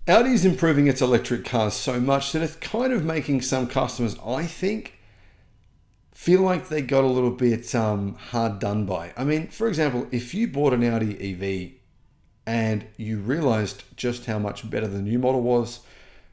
Audi is improving its electric cars so much that it's kind of making some customers, I think, feel like they got a little bit hard done by. I mean, for example, if you bought an Audi EV and you realized just how much better the new model was,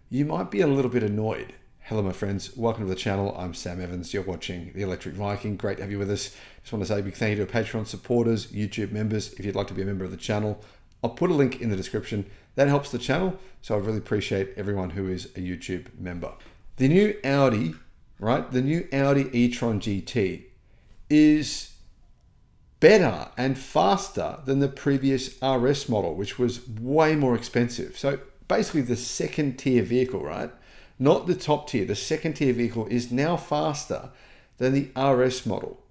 you might be a little bit annoyed. Hello, my friends. Welcome to the channel. I'm Sam Evans. You're watching the Electric Viking. Great to have you with us. Just want to say a big thank you to Patreon supporters, YouTube members. If you'd like to be a member of the channel, I'll put a link in the description. That helps the channel, so I really appreciate everyone who is a YouTube member. The new Audi, right? The new Audi e-tron GT is better and faster than the previous RS model, which was way more expensive. So basically the second tier vehicle, right? Not the top tier, the second tier vehicle is now faster than the RS model.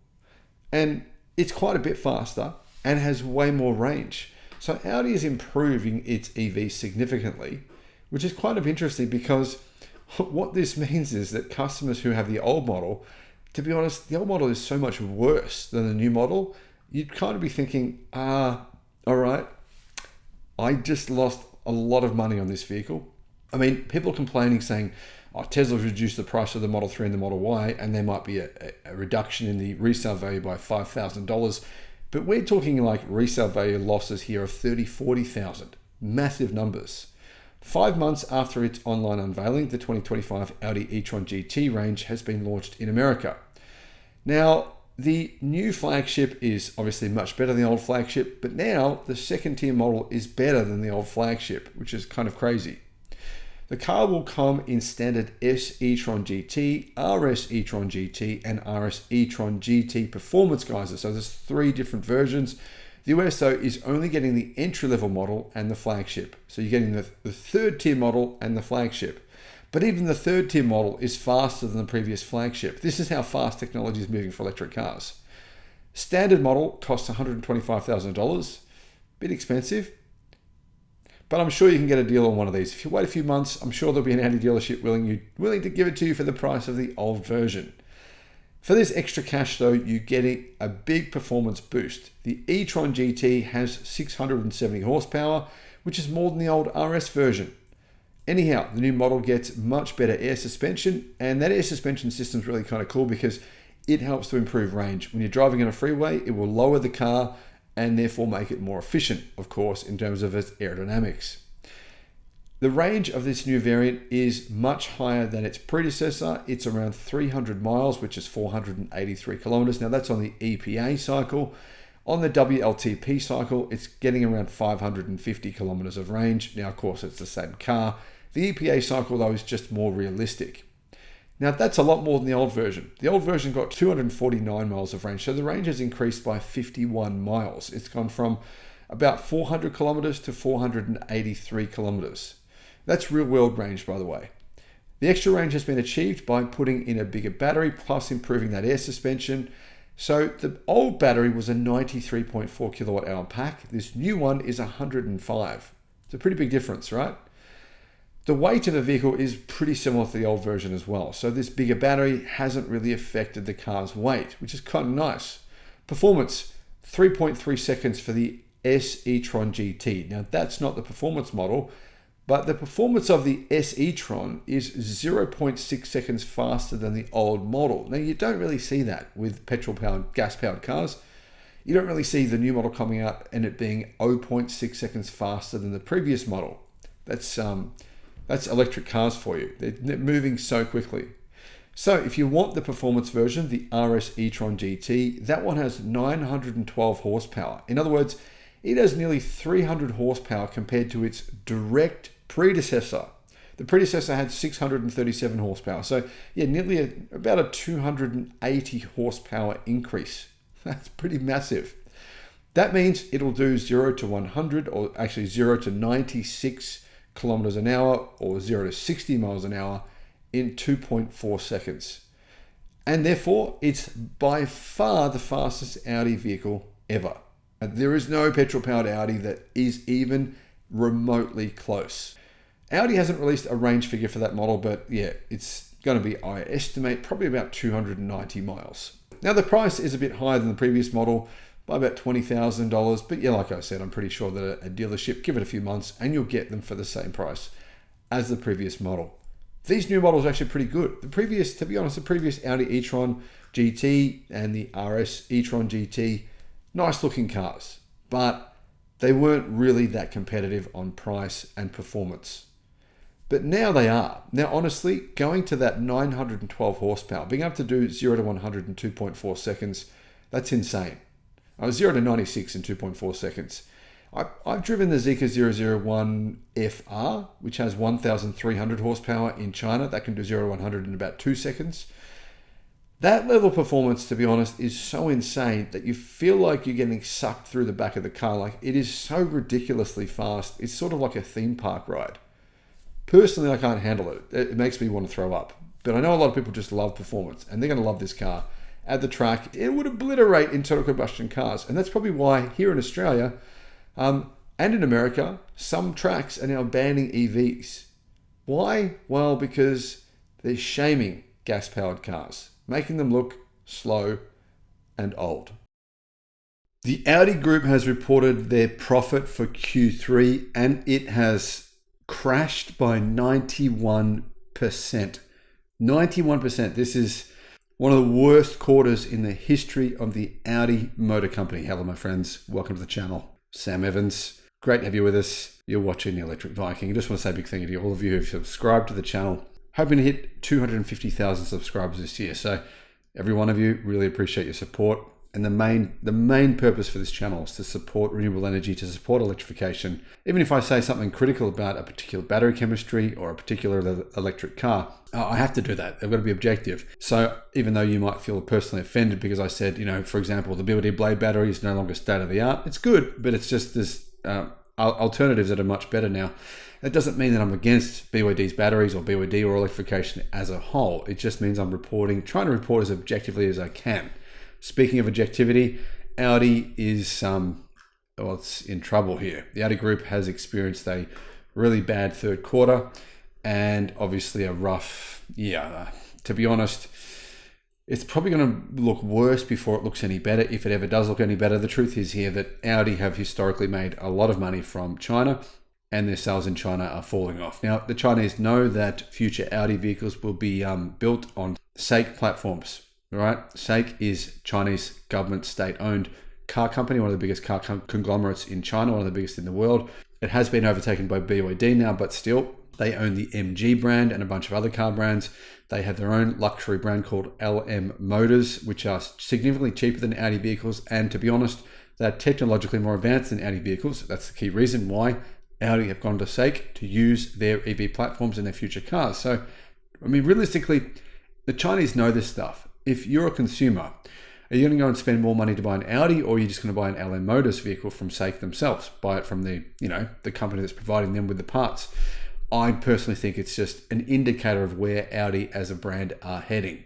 And it's quite a bit faster and has way more range. So Audi is improving its EV significantly, which is kind of interesting because what this means is that customers who have the old model, to be honest, the old model is so much worse than the new model. You'd kind of be thinking, all right, I just lost a lot of money on this vehicle. I mean, people complaining saying, oh, Tesla's reduced the price of the Model 3 and the Model Y, and there might be a reduction in the resale value by $5,000. But we're talking like resale value losses here of 30, 40,000. Massive numbers. 5 months after its online unveiling, the 2025 Audi e-tron GT range has been launched in America. Now, the new flagship is obviously much better than the old flagship, but now the second tier model is better than the old flagship, which is kind of crazy. The car will come in standard S e-tron GT, RS e-tron GT, and RS e-tron GT performance guises. So there's 3 different versions. The US though is only getting the entry-level model and the flagship. So you're getting the third tier model and the flagship. But even the third tier model is faster than the previous flagship. This is how fast technology is moving for electric cars. Standard model costs $125,000. Bit expensive. But I'm sure you can get a deal on one of these. If you wait a few months, I'm sure there'll be an Audi dealership willing to give it to you for the price of the old version. For this extra cash though, you're getting a big performance boost. The e-tron GT has 670 horsepower, which is more than the old RS version. Anyhow, the new model gets much better air suspension, and that air suspension system is really kind of cool because it helps to improve range. When you're driving on a freeway, it will lower the car and therefore make it more efficient, of course, in terms of its aerodynamics. The range of this new variant is much higher than its predecessor. It's around 300 miles, which is 483 kilometers. Now that's on the EPA cycle. On the WLTP cycle, it's getting around 550 kilometers of range. Now, of course, it's the same car. The EPA cycle, though, is just more realistic. Now, that's a lot more than the old version. The old version got 249 miles of range, so the range has increased by 51 miles. It's gone from about 400 kilometers to 483 kilometers. That's real world range, by the way. The extra range has been achieved by putting in a bigger battery, plus improving that air suspension. So the old battery was a 93.4 kilowatt hour pack. This new one is 105. It's a pretty big difference, right? The weight of the vehicle is pretty similar to the old version as well. So this bigger battery hasn't really affected the car's weight, which is kind of nice. Performance, 3.3 seconds for the S e-tron GT. Now that's not the performance model, but the performance of the S e-tron is 0.6 seconds faster than the old model. Now you don't really see that with petrol-powered, gas-powered cars. You don't really see the new model coming out and it being 0.6 seconds faster than the previous model. That's electric cars for you. They're moving so quickly. So if you want the performance version, the RS e-tron GT, that one has 912 horsepower. In other words, it has nearly 300 horsepower compared to its direct predecessor. The predecessor had 637 horsepower. So yeah, nearly about a 280 horsepower increase. That's pretty massive. That means it'll do 0 to 100, or actually 0 to 96 kilometers an hour, or 0 to 60 miles an hour in 2.4 seconds. And therefore, it's by far the fastest Audi vehicle ever. There is no petrol-powered Audi that is even remotely close. Audi hasn't released a range figure for that model, but yeah, it's going to be, I estimate, probably about 290 miles. Now the price is a bit higher than the previous model by about $20,000, but yeah, like I said, I'm pretty sure that a dealership, give it a few months and you'll get them for the same price as the previous model. These new models are actually pretty good. To be honest, the previous Audi e-tron GT and the RS e-tron GT, nice looking cars, but they weren't really that competitive on price and performance. But now they are. Now, honestly, going to that 912 horsepower, being able to do 0 to 100 in 2.4 seconds, that's insane. 0 to 96 in 2.4 seconds. I've driven the Zeekr 001 FR, which has 1,300 horsepower in China. That can do 0 to 100 in about 2 seconds. That level of performance, to be honest, is so insane that you feel like you're getting sucked through the back of the car. Like, it is so ridiculously fast. It's sort of like a theme park ride. Personally, I can't handle it. It makes me want to throw up. But I know a lot of people just love performance, and they're going to love this car. At the track, it would obliterate internal combustion cars. And that's probably why here in Australia and in America, some tracks are now banning EVs. Why? Well, because they're shaming gas-powered cars, making them look slow and old. The Audi group has reported their profit for Q3, and it has crashed by 91%. 91%. This is one of the worst quarters in the history of the Audi Motor Company. Hello, my friends. Welcome to the channel. Sam Evans. Great to have you with us. You're watching the Electric Viking. I just want to say a big thank you to all of you who've subscribed to the channel. Hoping to hit 250,000 subscribers this year. So every one of you, really appreciate your support. And the main purpose for this channel is to support renewable energy, to support electrification. Even if I say something critical about a particular battery chemistry or a particular electric car, I have to do that. I've got to be objective. So even though you might feel personally offended because I said, for example, the BYD Blade battery is no longer state of the art. It's good, but it's just there's alternatives that are much better now. That doesn't mean that I'm against BYD's batteries or BYD or electrification as a whole. It just means I'm trying to report as objectively as I can. Speaking of objectivity, Audi is it's in trouble here. The Audi group has experienced a really bad third quarter and obviously a rough year. To be honest, it's probably going to look worse before it looks any better, if it ever does look any better. The truth is here that Audi have historically made a lot of money from China, and their sales in China are falling off. Now, the Chinese know that future Audi vehicles will be built on SAIC platforms. Right, SAIC is Chinese government state-owned car company, one of the biggest car conglomerates in China, one of the biggest in the world. It has been overtaken by BYD now, but still, they own the MG brand and a bunch of other car brands. They have their own luxury brand called LM Motors, which are significantly cheaper than Audi vehicles. And to be honest, they're technologically more advanced than Audi vehicles. That's the key reason why Audi have gone to SAIC to use their EV platforms in their future cars. So, realistically, the Chinese know this stuff. If you're a consumer, are you going to go and spend more money to buy an Audi, or are you just going to buy an LM Motors vehicle from SAIC themselves? Buy it from the company that's providing them with the parts. I personally think it's just an indicator of where Audi as a brand are heading.